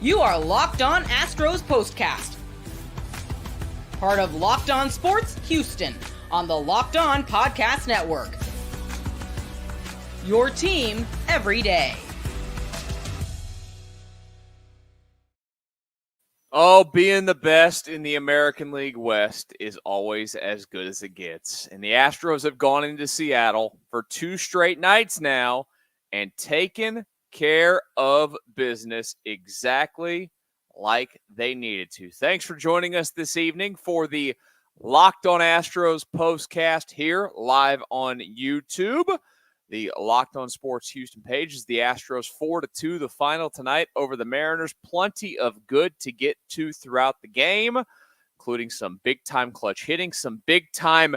You are Locked On Astros Postcast, part of Locked On Sports Houston on the Locked On Podcast Network. Your team every day. Oh, being the best in the American League West is always as good as it gets. And the Astros have gone into Seattle for 2 straight nights now and taken care of business exactly like they needed to. Thanks for joining us this evening for the Locked On Astros Postcast here live on YouTube. The Locked On Sports Houston page is the Astros 4-2, the final tonight over the Mariners. Plenty of good to get to throughout the game, including some big-time clutch hitting, some big-time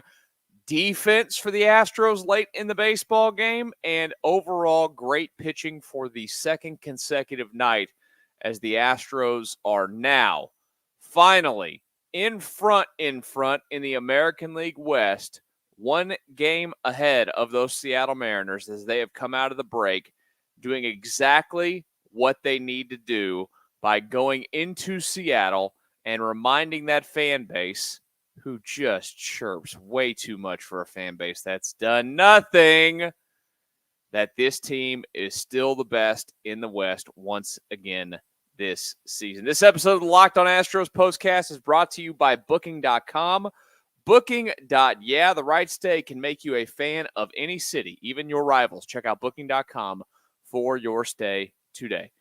defense for the Astros late in the baseball game, and overall great pitching for the second consecutive night as the Astros are now finally in front in the American League West, 1 game ahead of those Seattle Mariners as they have come out of the break doing exactly what they need to do by going into Seattle and reminding that fan base, who just chirps way too much for a fan base that's done nothing, that this team is still the best in the West once again this season. This episode of the Locked On Astros Postcast is brought to you by Booking.com. Booking.yeah, the right stay can make you a fan of any city, even your rivals. Check out Booking.com for your stay today.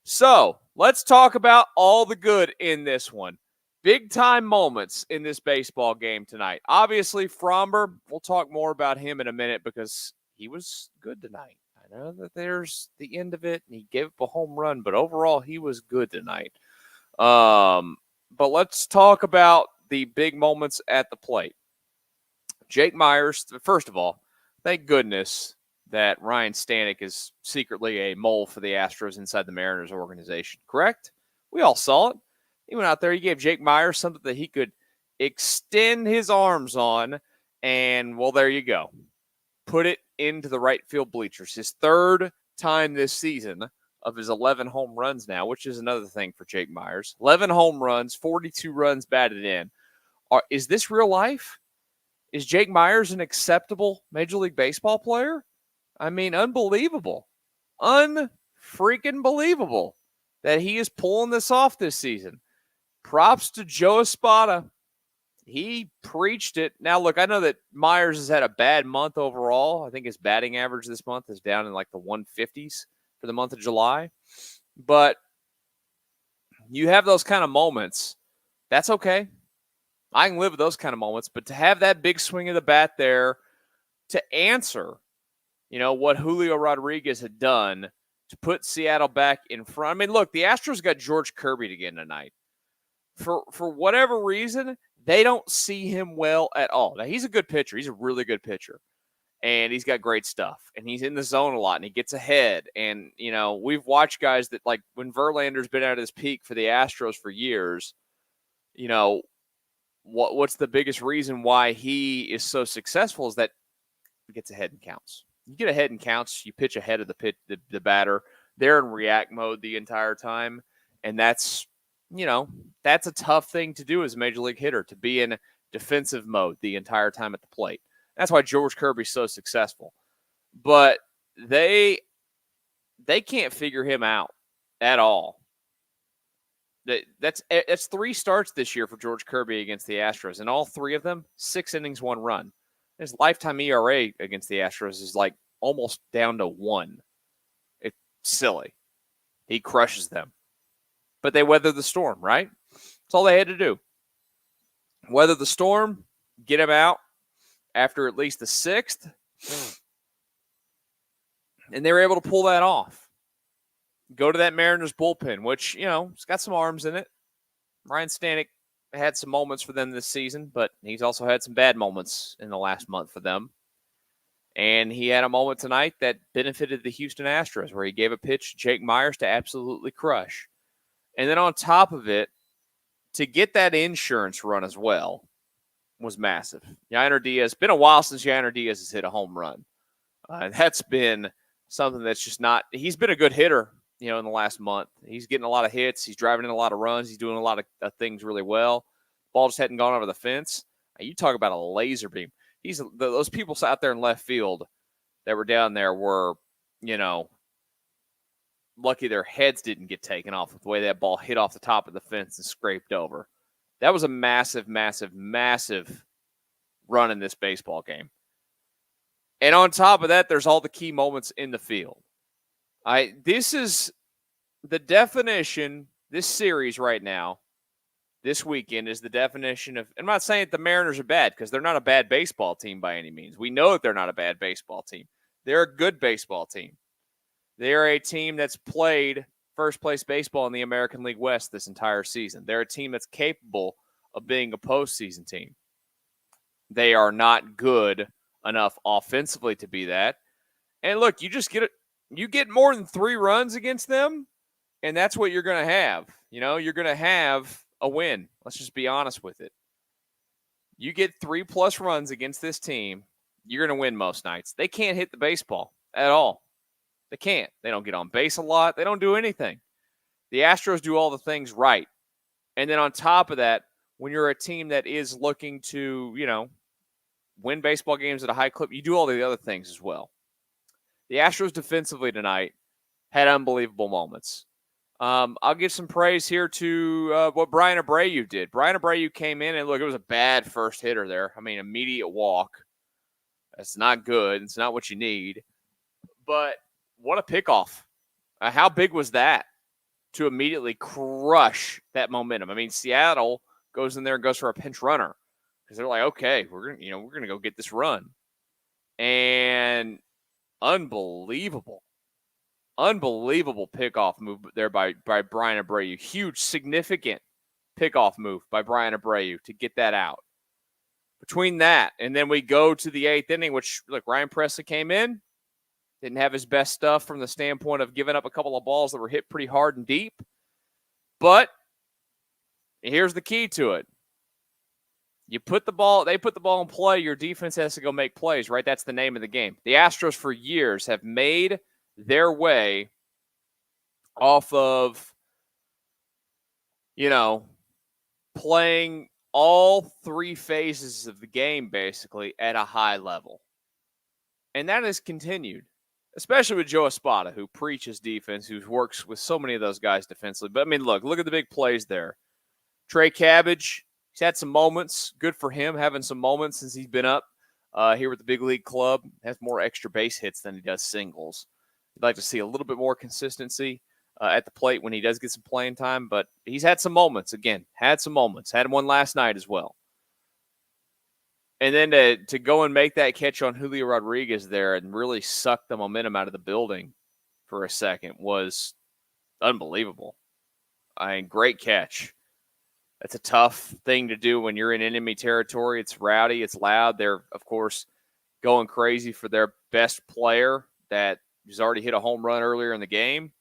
So, let's talk about all the good in this one. Big-time moments in this baseball game tonight. Obviously, Fromber, we'll talk more about him in a minute because he was good tonight. I know that there's the end of it, and he gave up a home run, but overall, he was good tonight. But let's talk about the big moments at the plate. Jake Meyers, first of all, thank goodness that Ryan Stanek is secretly a mole for the Astros inside the Mariners organization, correct? We all saw it. He went out there, he gave Jake Meyers something that he could extend his arms on, and, well, there you go. Put it into the right field bleachers. His 3rd time this season of his 11 home runs now, which is another thing for Jake Meyers. 11 home runs, 42 runs batted in. Is this real life? Is Jake Meyers an acceptable Major League Baseball player? I mean, unbelievable. Unfreaking believable that he is pulling this off this season. Props to Joe Espada. He preached it. Now, look, I know that Meyers has had a bad month overall. I think his batting average this month is down in like the 150s for the month of July. But you have those kind of moments. That's okay. I can live with those kind of moments, but to have that big swing of the bat there to answer, what Julio Rodriguez had done to put Seattle back in front. I mean, look, the Astros got George Kirby again tonight. For whatever reason, they don't see him well at all. Now, he's a good pitcher. He's a really good pitcher, and he's got great stuff, and he's in the zone a lot, and he gets ahead. And, we've watched guys that, like, when Verlander's been at his peak for the Astros for years, what's the biggest reason why he is so successful is that he gets ahead and counts. You get ahead and counts, you pitch ahead of the batter. They're in react mode the entire time, and that's a tough thing to do as a major league hitter, to be in defensive mode the entire time at the plate. That's why George Kirby's so successful. But they can't figure him out at all. That's 3 starts this year for George Kirby against the Astros, and all 3 of them, 6 innings, 1 run. His lifetime ERA against the Astros is like almost down to 1. It's silly. He crushes them. But they weather the storm, right? That's all they had to do. Weather the storm, get him out after at least the 6th, and they were able to pull that off. Go to that Mariners bullpen, which, it's got some arms in it. Ryan Stanek had some moments for them this season, but he's also had some bad moments in the last month for them. And he had a moment tonight that benefited the Houston Astros, where he gave a pitch to Jake Meyers to absolutely crush. And then on top of it, to get that insurance run as well was massive. Yainer Diaz, been a while since Yainer Diaz has hit a home run. That's been something that's just not – he's been a good hitter in the last month. He's getting a lot of hits. He's driving in a lot of runs. He's doing a lot of things really well. Ball just hadn't gone over the fence. You talk about a laser beam. Those people out there in left field that were down there were, lucky their heads didn't get taken off with the way that ball hit off the top of the fence and scraped over. That was a massive, massive, massive run in this baseball game. And on top of that, there's all the key moments in the field. This is the definition, this series right now, this weekend is the definition of, I'm not saying that the Mariners are bad because they're not a bad baseball team by any means. We know that they're not a bad baseball team. They're a good baseball team. They're a team that's played first place baseball in the American League West this entire season. They're a team that's capable of being a postseason team. They are not good enough offensively to be that. And look, you get more than 3 runs against them, and that's what you're going to have. You're going to have a win. Let's just be honest with it. You get 3+ runs against this team, you're going to win most nights. They can't hit the baseball at all. They can't. They don't get on base a lot. They don't do anything. The Astros do all the things right. And then on top of that, when you're a team that is looking to, win baseball games at a high clip, you do all the other things as well. The Astros defensively tonight had unbelievable moments. I'll give some praise here to what Brian Abreu did. Brian Abreu came in and, look, it was a bad first hitter there. Immediate walk. That's not good. It's not what you need. But what a pickoff. How big was that to immediately crush that momentum? Seattle goes in there and goes for a pinch runner because they're like, okay, we're going to go get this run. And unbelievable pickoff move there by Brian Abreu. Huge, significant pickoff move by Brian Abreu to get that out. Between that, and then we go to the 8th inning, which, look, Ryan Presley came in, didn't have his best stuff from the standpoint of giving up a couple of balls that were hit pretty hard and deep. But here's the key to it. They put the ball in play, your defense has to go make plays, right? That's the name of the game. The Astros for years have made their way off of, playing all 3 phases of the game basically at a high level. And that has continued, especially with Joe Espada, who preaches defense, who works with so many of those guys defensively. But, look at the big plays there. Trey Cabbage, he's had some moments. Good for him having some moments since he's been up here with the big league club. Has more extra base hits than he does singles. I'd like to see a little bit more consistency at the plate when he does get some playing time. But he's had some moments. Again, had some moments. Had one last night as well. And then to go and make that catch on Julio Rodriguez there and really suck the momentum out of the building for a second was unbelievable. Great catch. That's a tough thing to do when you're in enemy territory. It's rowdy. It's loud. They're, of course, going crazy for their best player that has already hit a home run earlier in the game.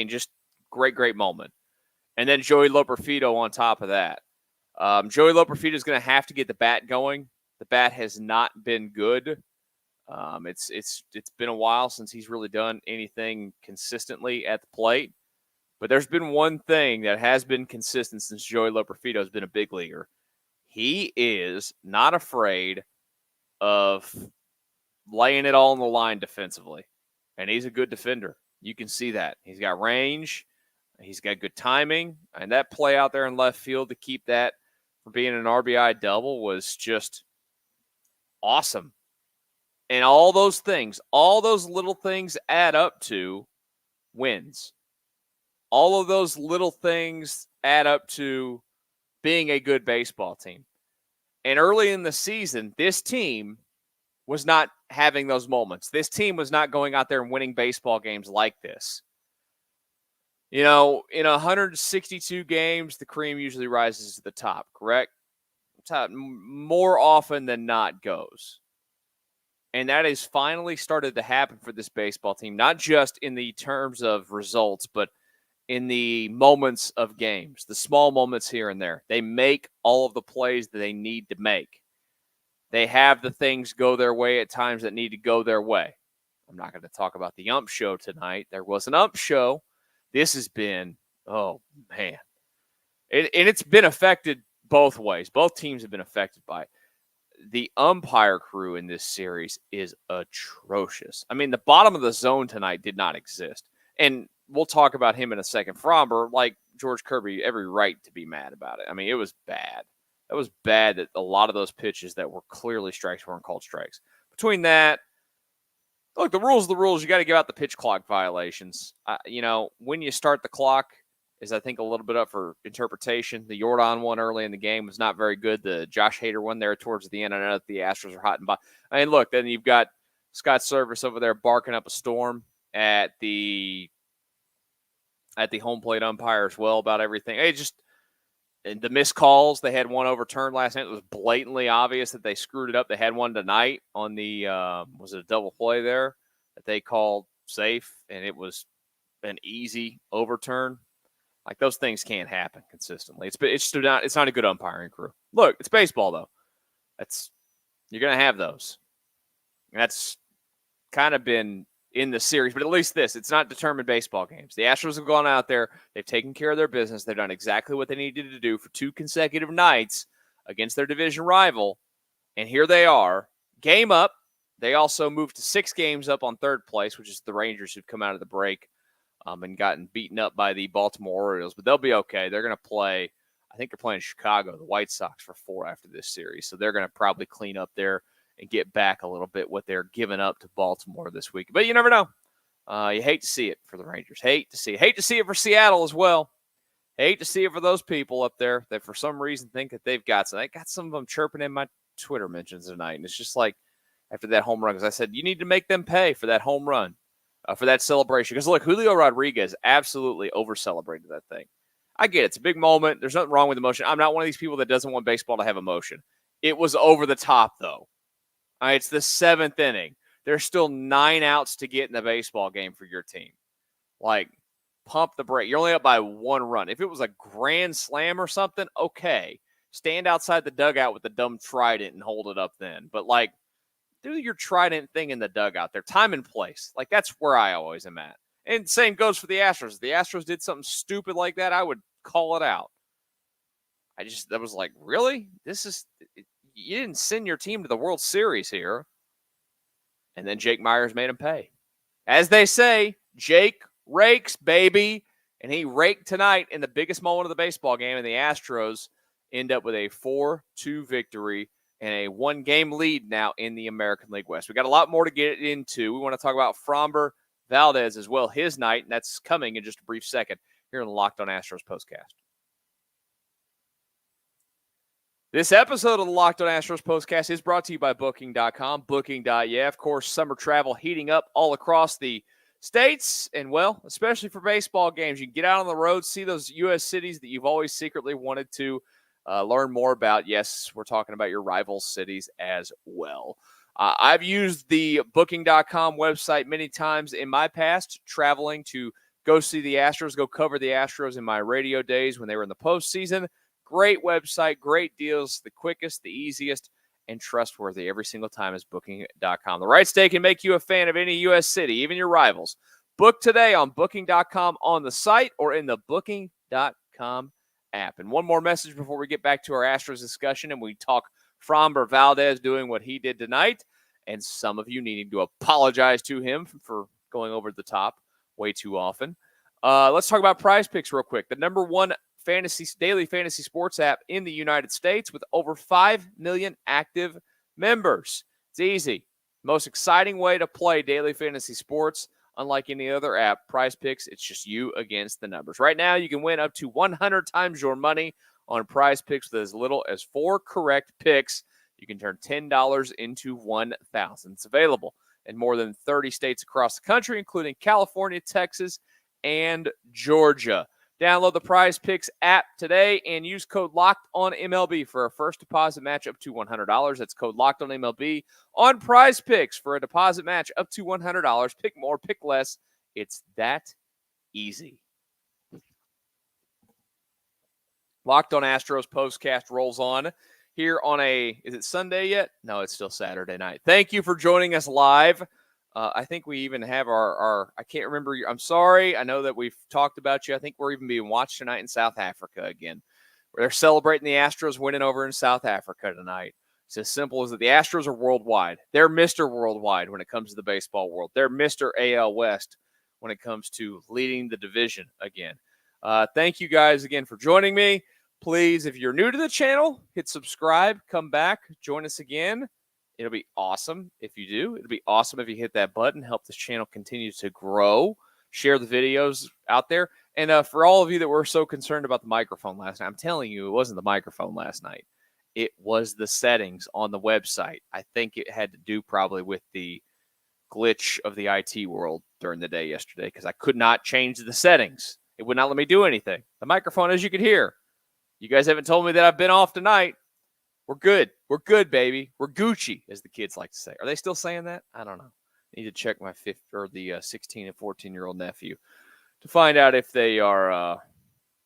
Just great moment. And then Joey Loperfido on top of that. Joey Loperfido is going to have to get the bat going. The bat has not been good. It's been a while since he's really done anything consistently at the plate. But there's been one thing that has been consistent since Joey Loperfido has been a big leaguer. He is not afraid of laying it all on the line defensively. And he's a good defender. You can see that. He's got range. He's got good timing. And that play out there in left field to keep that from being an RBI double was just awesome. And all those things, all those little things add up to wins. All of those little things add up to being a good baseball team. And early in the season, this team was not having those moments. This team was not going out there and winning baseball games like this. In 162 games, the cream usually rises to the top, correct? More often than not goes. And that has finally started to happen for this baseball team, not just in the terms of results, but in the moments of games, the small moments here and there. They make all of the plays that they need to make. They have the things go their way at times that need to go their way, I'm not going to talk about the ump show tonight. There was an ump show. This has been, oh, man. And it's been affected both ways. Both teams have been affected by it. The umpire crew in this series is atrocious. I mean, the bottom of the zone tonight did not exist. And we'll talk about him in a second. Fromber, like George Kirby, every right to be mad about it. I mean, it was bad. It was bad that a lot of those pitches that were clearly strikes weren't called strikes. Between that, look, the rules are the rules. You got to give out the pitch clock violations. When you start the clock is, I think, a little bit up for interpretation. The Jordan one early in the game was not very good. The Josh Hader one there towards the end, I know that the Astros are hot and by. I mean, look, then you've got Scott Service over there barking up a storm at the home plate umpire as well about everything. And the missed calls, they had one overturned last night. It was blatantly obvious that they screwed it up. They had one tonight on the was it a double play there that they called safe, and it was an easy overturn. Like, those things can't happen consistently. It's not a good umpiring crew. Look, it's baseball though. You're gonna have those. And that's kind of been in the series, but at least it's not determined baseball games. The Astros have gone out there. They've taken care of their business. They've done exactly what they needed to do for 2 consecutive nights against their division rival. And here they are, game up. They also moved to 6 games up on third place, which is the Rangers who've come out of the break and gotten beaten up by the Baltimore Orioles. But they'll be okay. They're going to play, I think they're playing Chicago, the White Sox, for 4 after this series. So they're going to probably clean up there and get back a little bit what they're giving up to Baltimore this week. But you never know. You hate to see it for the Rangers. Hate to see it for Seattle as well. Hate to see it for those people up there that for some reason think that they've got some. I got some of them chirping in my Twitter mentions tonight. And it's just like, after that home run, because I said, you need to make them pay for that home run, for that celebration. Because look, Julio Rodriguez absolutely over-celebrated that thing. I get it. It's a big moment. There's nothing wrong with emotion. I'm not one of these people that doesn't want baseball to have emotion. It was over the top, though. All right, it's the 7th inning. There's still 9 outs to get in the baseball game for your team. Like, pump the brake. You're only up by 1 run. If it was a grand slam or something, okay. Stand outside the dugout with the dumb trident and hold it up then. But, like, do your trident thing in the dugout there. Time and place. Like, that's where I always am at. And same goes for the Astros. If the Astros did something stupid like that, I would call it out. That was like, really? You didn't send your team to the World Series here. And then Jake Myers made him pay. As they say, Jake rakes, baby. And he raked tonight in the biggest moment of the baseball game. And the Astros end up with a 4-2 victory and a 1-game lead now in the American League West. We got a lot more to get into. We want to talk about Fromber Valdez as well, his night. And that's coming in just a brief second here on the Locked On Astros Postcast. This episode of the Locked On Astros Postcast is brought to you by Booking.com. Booking.yeah, of course, summer travel heating up all across the states. And, well, especially for baseball games, you can get out on the road, see those U.S. cities that you've always secretly wanted to learn more about. Yes, we're talking about your rival cities as well. I've used the Booking.com website many times in my past, traveling to go see the Astros, go cover the Astros in my radio days when they were in the postseason. Great website, great deals, the quickest, the easiest, and trustworthy every single time is Booking.com. The right stay can make you a fan of any U.S. city, even your rivals. Book today on Booking.com on the site or in the Booking.com app. And one more message before we get back to our Astros discussion and we talk Fromber Valdez doing what he did tonight, and some of you needing to apologize to him for going over the top way too often. Let's talk about PrizePicks real quick. The number 1 daily fantasy sports app in the United States with over 5 million active members. It's easy. Most exciting way to play daily fantasy sports. Unlike any other app, PrizePicks, it's just you against the numbers. Right now, you can win up to 100 times your money on PrizePicks with as little as 4 correct picks. You can turn $10 into $1,000. It's available in more than 30 states across the country, including California, Texas, and Georgia. Download the PrizePicks app today and use code LOCKEDONMLB for a first deposit match up to $100. That's code LOCKEDONMLB on PrizePicks for a deposit match up to $100. Pick more, pick less. It's that easy. Locked On Astros Postcast rolls on here on is it Sunday yet? No, it's still Saturday night. Thank you for joining us live I think we even have our I can't remember. I'm sorry. I know that we've talked about you. I think we're even being watched tonight in South Africa again. Where they're celebrating the Astros winning over in South Africa tonight. It's as simple as that. The Astros are worldwide. They're Mr. Worldwide when it comes to the baseball world. They're Mr. AL West when it comes to leading the division again. Thank you guys again for joining me. Please, if you're new to the channel, hit subscribe, come back, join us again. It'll be awesome if you do. It'll be awesome if you hit that button, help this channel continue to grow, share the videos out there. And for all of you that were so concerned about the microphone last night, I'm telling you, it wasn't the microphone last night. It was the settings on the website. I think it had to do probably with the glitch of the IT world during the day yesterday because I could not change the settings. It would not let me do anything. The microphone, as you could hear, you guys haven't told me that I've been off tonight. We're good. We're good, baby. We're Gucci, as the kids like to say. Are they still saying that? I don't know. I need to check my 16 and 14-year-old nephew to find out if they are,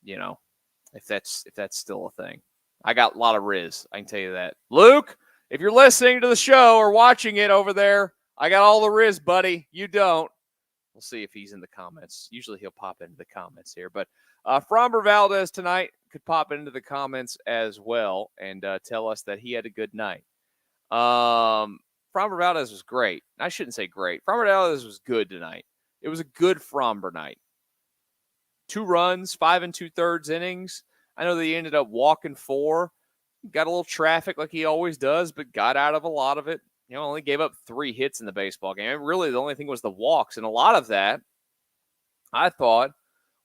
if that's still a thing. I got a lot of Riz. I can tell you that. Luke, if you're listening to the show or watching it over there, I got all the Riz, buddy. You don't. We'll see if he's in the comments. Usually he'll pop into the comments here. But Framber Valdez tonight could pop into the comments as well and tell us that he had a good night. Framber Valdez was great. I shouldn't say great. Framber Valdez was good tonight. It was a good Framber night. 2 runs, 5 2/3 innings. I know that he ended up walking 4. Got a little traffic like he always does, but got out of a lot of it. Only gave up 3 hits in the baseball game. And really, the only thing was the walks. And a lot of that, I thought,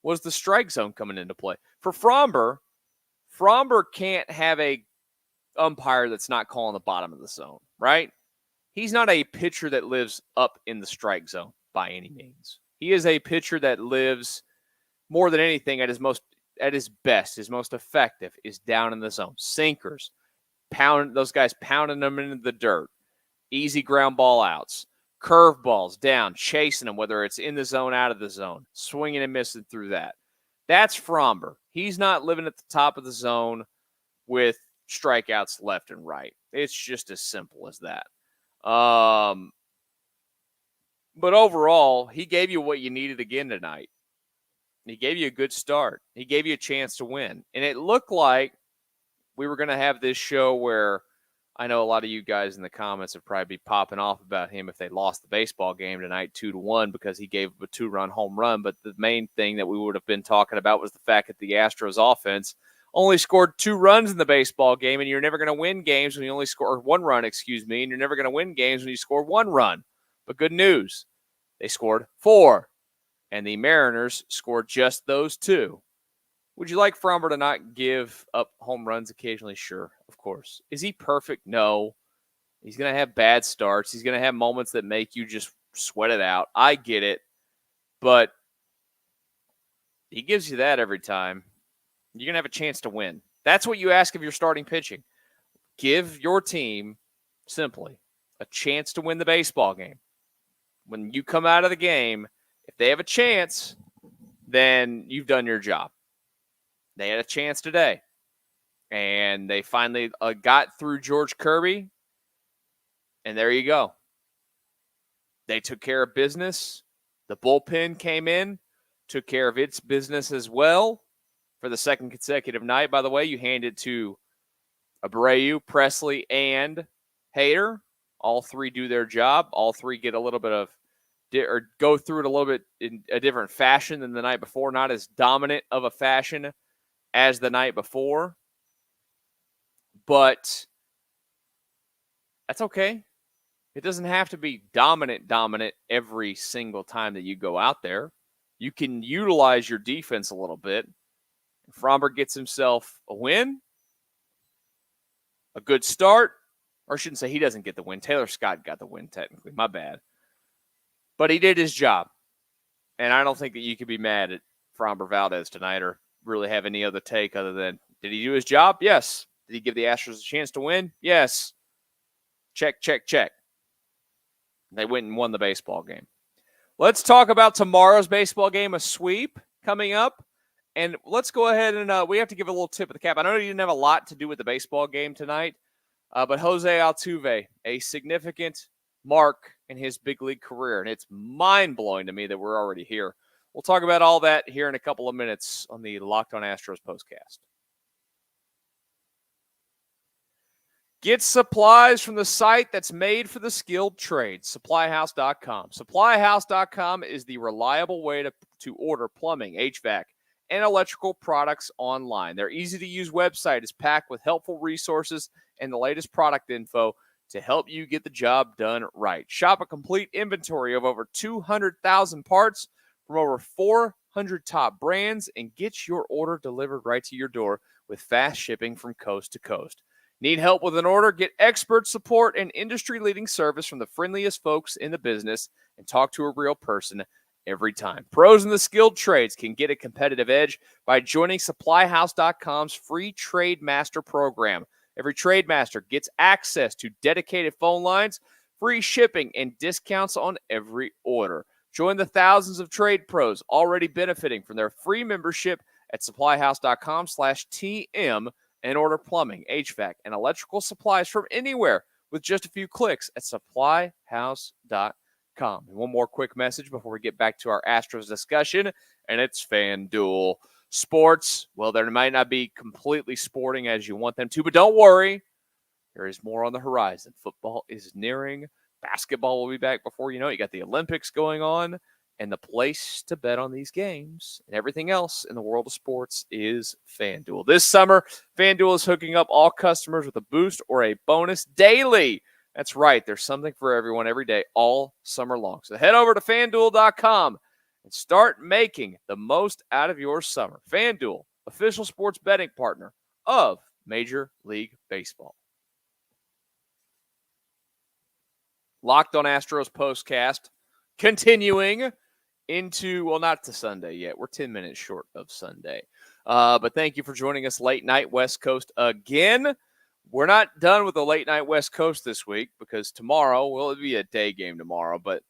was the strike zone coming into play. For Framber can't have a umpire that's not calling the bottom of the zone, right? He's not a pitcher that lives up in the strike zone by any means. He is a pitcher that lives more than anything at his best, his most effective is down in the zone. Sinkers, those guys pounding them into the dirt. Easy ground ball outs. Curveballs down, chasing them, whether it's in the zone, out of the zone. Swinging and missing through that. That's Framber. He's not living at the top of the zone with strikeouts left and right. It's just as simple as that. But overall, he gave you what you needed again tonight. He gave you a good start. He gave you a chance to win. And it looked like we were going to have this show where I know a lot of you guys in the comments would probably be popping off about him if they lost the baseball game tonight 2-1 because he gave a 2-run home run. But the main thing that we would have been talking about was the fact that the Astros offense only scored 2 runs in the baseball game, and you're never going to win games when you only score 1 run, and you're never going to win games when you score 1 run. But good news, they scored 4. And the Mariners scored just those 2. Would you like Framber to not give up home runs occasionally? Sure, of course. Is he perfect? No. He's going to have bad starts. He's going to have moments that make you just sweat it out. I get it. But he gives you that every time. You're going to have a chance to win. That's what you ask of your starting pitching. Give your team, simply, a chance to win the baseball game. When you come out of the game, if they have a chance, then you've done your job. They had a chance today, and they finally got through George Kirby, and there you go. They took care of business. The bullpen came in, took care of its business as well for the second consecutive night. By the way, you hand it to Abreu, Presley, and Hader. All 3 do their job. All 3 get a little bit of or go through it a little bit in a different fashion than the night before, not as dominant of a fashion as the night before. But that's okay. It doesn't have to be dominant every single time that you go out there. You can utilize your defense a little bit. Framber gets himself a win, a good start, or I shouldn't say he doesn't get the win. Taylor Scott got the win, technically. My bad. But he did his job. And I don't think that you could be mad at Framber Valdez tonight or really have any other take other than, did he do his job? Yes. Did he give the Astros a chance to win? Yes. Check, check, check. They went and won the baseball game. Let's talk about tomorrow's baseball game, a sweep coming up. And let's go ahead and we have to give a little tip of the cap. I know you didn't have a lot to do with the baseball game tonight, but Jose Altuve, a significant mark in his big league career. And it's mind-blowing to me that we're already here. We'll talk about all that here in a couple of minutes on the Locked On Astros Postcast. Get supplies from the site that's made for the skilled trades, SupplyHouse.com. SupplyHouse.com is the reliable way to order plumbing, HVAC, and electrical products online. Their easy-to-use website is packed with helpful resources and the latest product info to help you get the job done right. Shop a complete inventory of over 200,000 parts from over 400 top brands and get your order delivered right to your door with fast shipping from coast to coast. Need help with an order? Get expert support and industry-leading service from the friendliest folks in the business and talk to a real person every time. Pros in the skilled trades can get a competitive edge by joining SupplyHouse.com's free Trade Master program. Every Trade Master gets access to dedicated phone lines, free shipping, and discounts on every order. Join the thousands of trade pros already benefiting from their free membership at SupplyHouse.com/TM and order plumbing, HVAC, and electrical supplies from anywhere with just a few clicks at SupplyHouse.com. And one more quick message before we get back to our Astros discussion, and it's FanDuel. Sports, well, they might not be completely sporting as you want them to, but don't worry. There is more on the horizon. Football is nearing. Basketball will be back before you know it. You got the Olympics going on. And the place to bet on these games and everything else in the world of sports is FanDuel. This summer, FanDuel is hooking up all customers with a boost or a bonus daily. That's right. There's something for everyone every day, all summer long. So head over to FanDuel.com and start making the most out of your summer. FanDuel, official sports betting partner of Major League Baseball. Locked On Astros Postcast, continuing into, well, not to Sunday yet. We're 10 minutes short of Sunday. But thank you for joining us late night West Coast again. We're not done with the late night West Coast this week because tomorrow, well, it'll be a day game tomorrow, but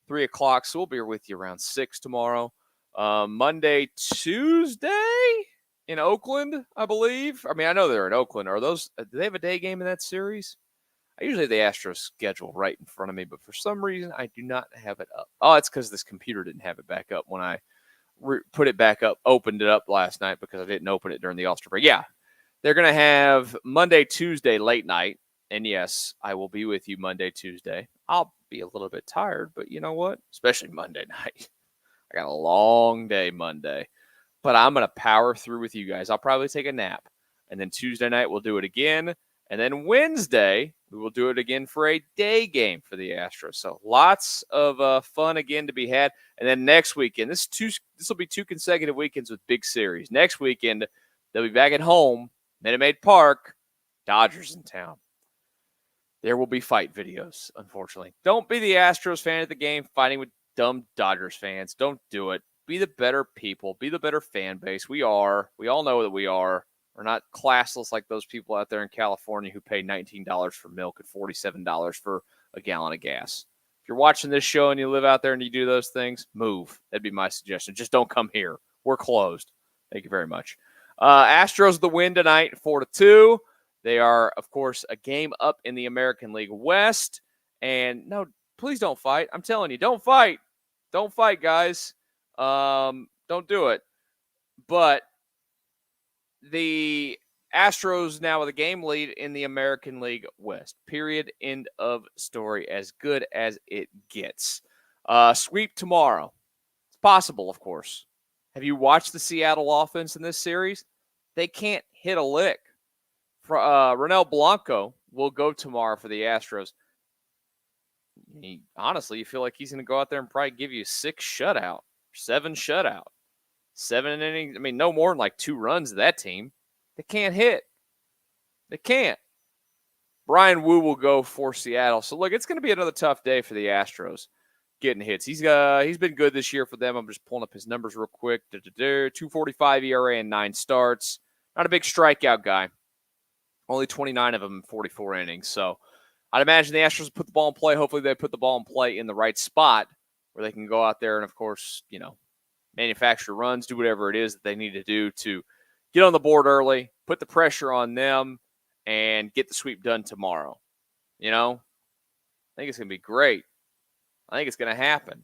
3 o'clock, so we'll be with you around 6 tomorrow. Monday, Tuesday in Oakland, I believe. I mean, I know they're in Oakland. Do they have a day game in that series? I usually have the Astros schedule right in front of me, but for some reason, I do not have it up. Oh, it's because this computer didn't have it back up when I put it back up, opened it up last night because I didn't open it during the All-Star break. Yeah, they're going to have Monday, Tuesday, late night. And yes, I will be with you Monday, Tuesday. I'll be a little bit tired, but you know what? Especially Monday night. I got a long day Monday, but I'm going to power through with you guys. I'll probably take a nap. And then Tuesday night, we'll do it again. And then Wednesday, we will do it again for a day game for the Astros. So lots of fun again to be had. And then next weekend, this will be 2 consecutive weekends with big series. Next weekend, they'll be back at home, Minute Maid Park, Dodgers in town. There will be fight videos, unfortunately. Don't be the Astros fan at the game fighting with dumb Dodgers fans. Don't do it. Be the better people. Be the better fan base. We all know that we are. We're not classless like those people out there in California who pay $19 for milk and $47 for a gallon of gas. If you're watching this show and you live out there and you do those things, move. That'd be my suggestion. Just don't come here. We're closed. Thank you very much. Astros the win tonight, 4-2. They are, of course, a game up in the American League West. And no, please don't fight. I'm telling you, don't fight. Don't fight, guys. Don't do it. But the Astros now with a game lead in the American League West. Period. End of story. As good as it gets. Sweep tomorrow. It's possible, of course. Have you watched the Seattle offense in this series? They can't hit a lick. Ronel Blanco will go tomorrow for the Astros. Honestly, you feel like he's going to go out there and probably give you 7 shutout. 7 innings. I mean, no more than like 2 runs to that team. They can't hit. They can't. Brian Wu will go for Seattle. So, look, it's going to be another tough day for the Astros getting hits. He's been good this year for them. I'm just pulling up his numbers real quick. 2.45 ERA and 9 starts. Not a big strikeout guy. Only 29 of them in 44 innings. So, I'd imagine the Astros put the ball in play. Hopefully, they put the ball in play in the right spot where they can go out there and, of course, manufacture runs, do whatever it is that they need to do to get on the board early, put the pressure on them, and get the sweep done tomorrow. I think it's going to be great. I think it's going to happen.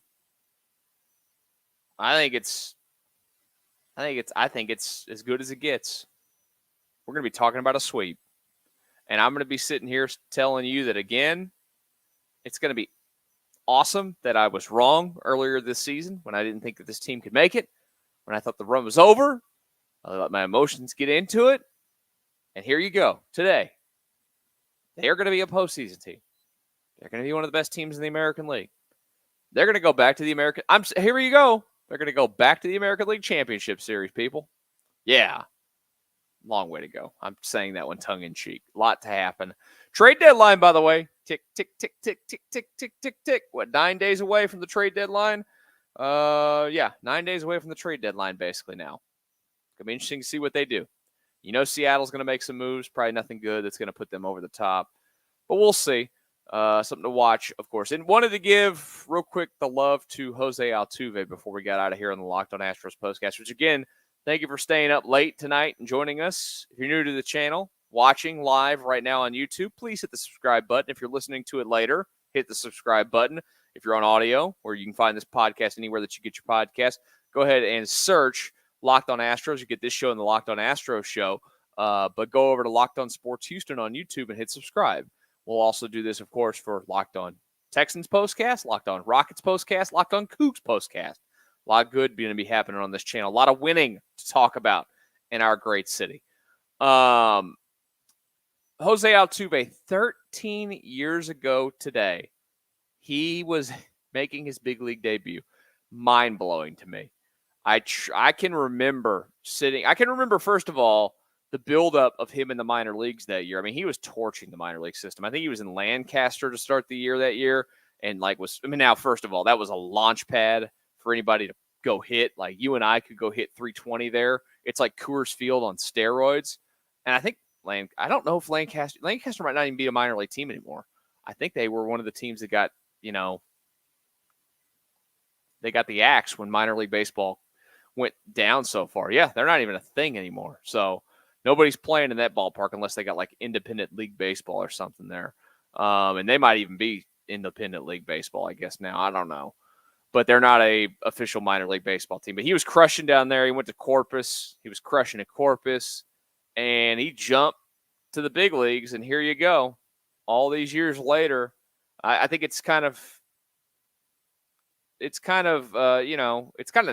I think it's as good as it gets. We're going to be talking about a sweep. And I'm going to be sitting here telling you that, again, it's going to be awesome that I was wrong earlier this season when I didn't think that this team could make it, when I thought the run was over. I let my emotions get into it. And here you go. Today, they are going to be a postseason team. They're going to be one of the best teams in the American League. They're going to go back to the American. Here you go. They're going to go back to the American League Championship Series, people. Yeah. Long way to go. I'm saying that one tongue-in-cheek. A lot to happen. Trade deadline, by the way. Tick, tick, tick, tick, tick, tick, tick, tick, tick. What, 9 days away from the trade deadline? 9 days away from the trade deadline, basically, now. It's going to be interesting to see what they do. You know Seattle's going to make some moves. Probably nothing good that's going to put them over the top. But we'll see. Something to watch, of course. And wanted to give, real quick, the love to Jose Altuve before we got out of here on the Locked On Astros Postcast, which, again, thank you for staying up late tonight and joining us. If you're new to the channel, watching live right now on YouTube, please hit the subscribe button. If you're listening to it later, hit the subscribe button. If you're on audio, where you can find this podcast anywhere that you get your podcast, go ahead and search Locked On Astros. You get this show and the Locked On Astros show. But go over to Locked On Sports Houston on YouTube and hit subscribe. We'll also do this, of course, for Locked On Texans Postcast, Locked On Rockets Postcast, Locked On Cougs Postcast. A lot of good going to be happening on this channel. A lot of winning to talk about in our great city. Jose Altuve, 13 years ago today, he was making his big league debut. Mind-blowing to me. I can remember first of all, the buildup of him in the minor leagues that year. I mean, he was torching the minor league system. I think he was in Lancaster to start the year that year. And now, first of all, that was a launch pad for anybody to go hit. Like, you and I could go hit 320 there. It's like Coors Field on steroids. And I think I don't know if Lancaster might not even be a minor league team anymore. I think they were one of the teams that got, they got the axe when minor league baseball went down so far. Yeah, they're not even a thing anymore. So nobody's playing in that ballpark unless they got like independent league baseball or something there. And they might even be independent league baseball, I guess now. I don't know. But they're not a official minor league baseball team. But he was crushing down there. He went to Corpus. He was crushing at Corpus. And he jumped to the big leagues. And here you go. All these years later, I think it's kind of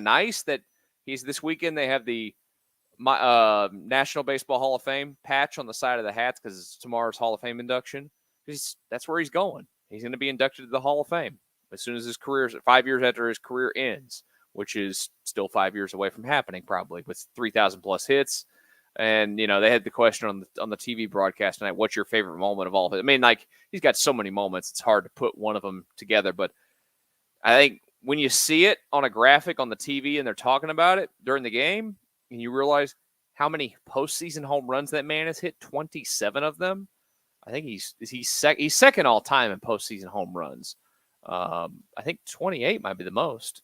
nice that he's this weekend. They have the National Baseball Hall of Fame patch on the side of the hats because it's tomorrow's Hall of Fame induction. That's where he's going. He's going to be inducted to the Hall of Fame as soon as his career, 5 years after his career ends, which is still 5 years away from happening, probably, with 3,000 plus hits. And, they had the question on the TV broadcast tonight, what's your favorite moment of all of it? I mean, he's got so many moments, it's hard to put one of them together. But I think when you see it on a graphic on the TV and they're talking about it during the game, and you realize how many postseason home runs that man has hit, 27 of them. I think he's second all time in postseason home runs. I think 28 might be the most.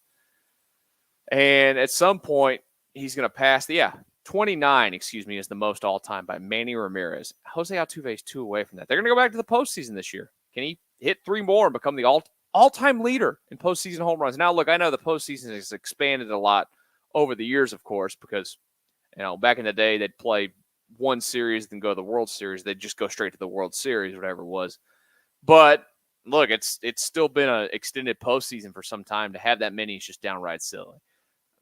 And at some point, he's going to pass 29, is the most all time by Manny Ramirez. Jose Altuve is 2 away from that. They're going to go back to the postseason this year. Can he hit 3 more and become the all-time leader in postseason home runs? Now, look, I know the postseason has expanded a lot over the years, of course, because, back in the day, they'd play one series, then go to the World Series. They'd just go straight to the World Series, whatever it was. But, look, it's still been an extended postseason for some time. To have that many is just downright silly.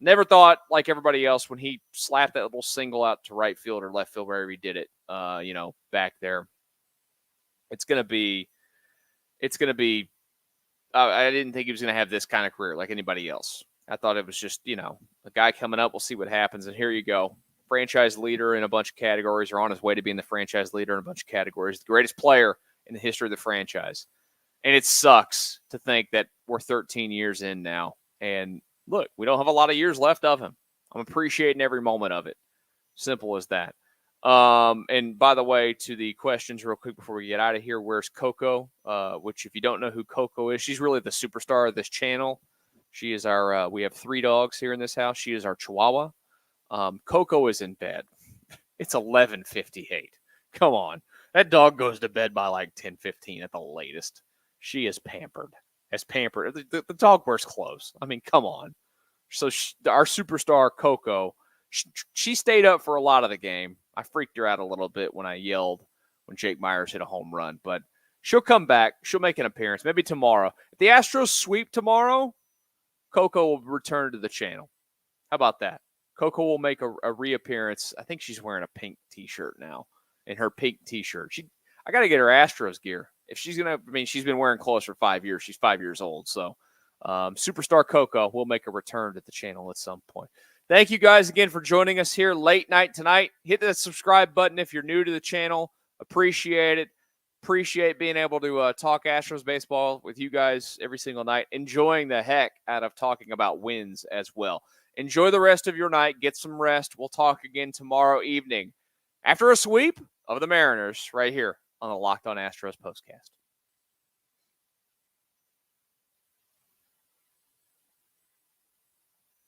Never thought, like everybody else, when he slapped that little single out to right field or left field, wherever he did it, back there, it's going to be I didn't think he was going to have this kind of career like anybody else. I thought it was just, a guy coming up. We'll see what happens. And here you go. Franchise leader in a bunch of categories, or on his way to being the franchise leader in a bunch of categories. The greatest player in the history of the franchise. And it sucks to think that we're 13 years in now. And look, we don't have a lot of years left of him. I'm appreciating every moment of it. Simple as that. And by the way, to the questions real quick before we get out of here, where's Coco? Which if you don't know who Coco is, she's really the superstar of this channel. She is our, we have 3 dogs here in this house. She is our Chihuahua. Coco is in bed. It's 11:58. Come on. That dog goes to bed by like 10:15 at the latest. She is pampered. As pampered. The dog wears clothes. I mean, come on. So our superstar, Coco, she stayed up for a lot of the game. I freaked her out a little bit when I yelled when Jake Myers hit a home run. But she'll come back. She'll make an appearance. Maybe tomorrow. If the Astros sweep tomorrow, Coco will return to the channel. How about that? Coco will make a reappearance. I think she's wearing a pink T-shirt now. In her pink T-shirt. I got to get her Astros gear. If she's going to, I mean, she's been wearing clothes for 5 years. She's 5 years old. So superstar Coco will make a return to the channel at some point. Thank you guys again for joining us here late night tonight. Hit that subscribe button if you're new to the channel. Appreciate it. Appreciate being able to talk Astros baseball with you guys every single night. Enjoying the heck out of talking about wins as well. Enjoy the rest of your night. Get some rest. We'll talk again tomorrow evening after a sweep of the Mariners right here on the Locked On Astros Postcast.